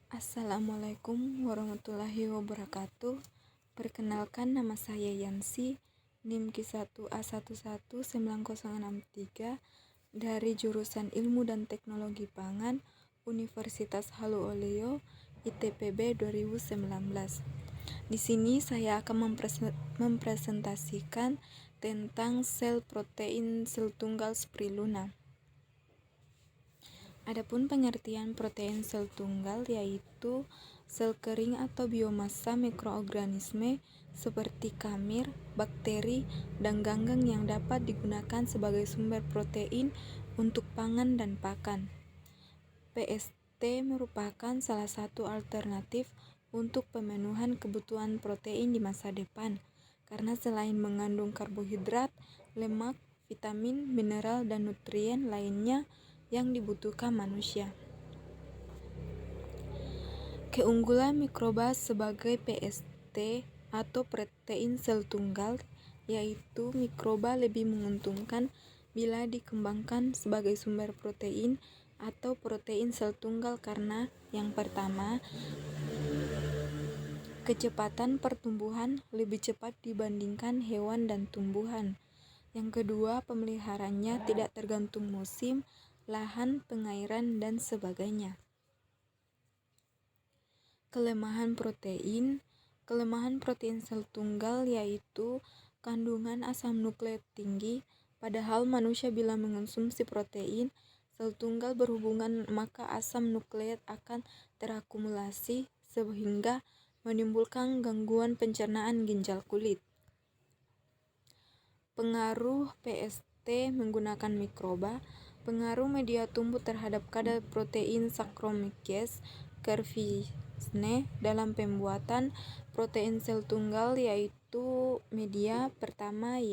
Assalamualaikum warahmatullahi wabarakatuh. Perkenalkan, nama saya Yansi, NIM Q1A1190063 dari jurusan Ilmu dan Teknologi Pangan, Universitas Haluoleo, ITPB 2019. Di sini saya akan mempresentasikan tentang sel protein sel tunggal spirulina. Adapun pengertian protein sel tunggal yaitu sel kering atau biomasa mikroorganisme seperti kamir, bakteri, dan ganggang yang dapat digunakan sebagai sumber protein untuk pangan dan pakan. PST merupakan salah satu alternatif untuk pemenuhan kebutuhan protein di masa depan, karena selain mengandung karbohidrat, lemak, vitamin, mineral, dan nutrien lainnya yang dibutuhkan manusia. Keunggulan mikroba sebagai PST atau protein sel tunggal yaitu mikroba lebih menguntungkan bila dikembangkan sebagai sumber protein atau protein sel tunggal karena yang pertama, kecepatan pertumbuhan lebih cepat dibandingkan hewan dan tumbuhan. Yang kedua, pemeliharaannya tidak tergantung musim, lahan, pengairan, dan sebagainya. Kelemahan protein sel tunggal yaitu kandungan asam nukleat tinggi, padahal manusia bila mengonsumsi protein sel tunggal berhubungan maka asam nukleat akan terakumulasi sehingga menimbulkan gangguan pencernaan ginjal kulit. Pengaruh PST menggunakan mikroba. Pengaruh media tumbuh terhadap kadar protein Saccharomyces cerevisiae dalam pembuatan protein sel tunggal yaitu media pertama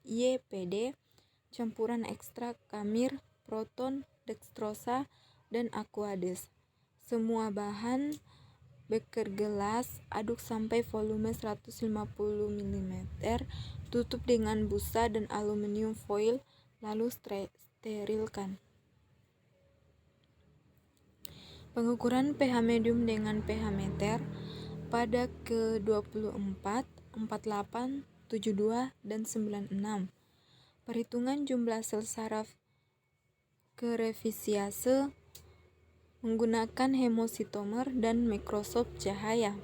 YPD, campuran ekstrak kamir, proton, dextrosa, dan aqueous. Semua bahan beker gelas, aduk sampai volume 150 ml, tutup dengan busa dan aluminium foil, lalu sterilkan. Pengukuran pH medium dengan pH meter pada ke-24, 48, 72, dan 96. Perhitungan jumlah sel saraf cerevisiae menggunakan hemositomer dan mikroskop cahaya.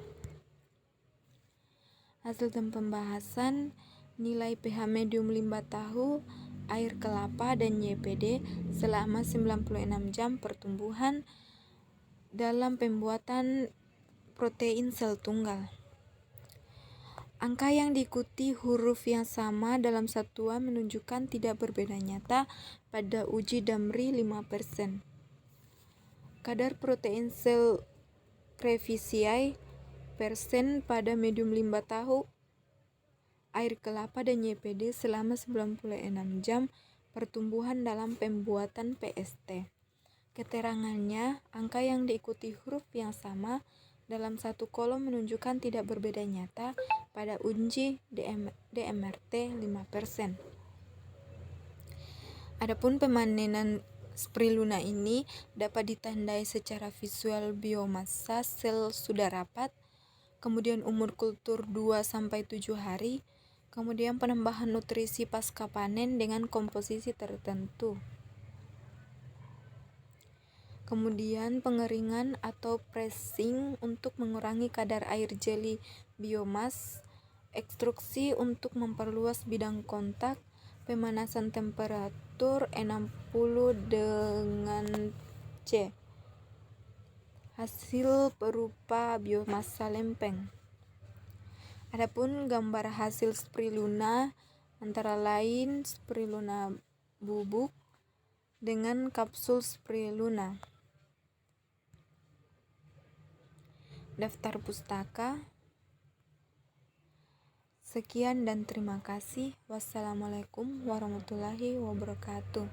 Hasil dan pembahasan nilai pH medium limbah tahu, air kelapa, dan YPD selama 96 jam pertumbuhan dalam pembuatan protein sel tunggal. Angka yang diikuti huruf yang sama dalam satuan menunjukkan tidak berbeda nyata pada uji Damri 5%. Kadar protein sel cerevisiae persen pada medium limbah tahu, air kelapa, dan YPD selama 96 jam pertumbuhan dalam pembuatan PST. Keterangannya, angka yang diikuti huruf yang sama dalam satu kolom menunjukkan tidak berbeda nyata pada uji DMRT 5%. Adapun pemanenan spirulina ini dapat ditandai secara visual biomasa sel sudah rapat, kemudian umur kultur 2-7 hari, kemudian penambahan nutrisi pasca panen dengan komposisi tertentu. Kemudian pengeringan atau pressing untuk mengurangi kadar air jeli biomas, ekstruksi untuk memperluas bidang kontak, pemanasan temperatur 60 dengan C. Hasil berupa biomasa lempeng. Adapun gambar hasil spirulina antara lain spirulina bubuk dengan kapsul spirulina. Daftar pustaka. Sekian dan terima kasih. Wassalamualaikum warahmatullahi wabarakatuh.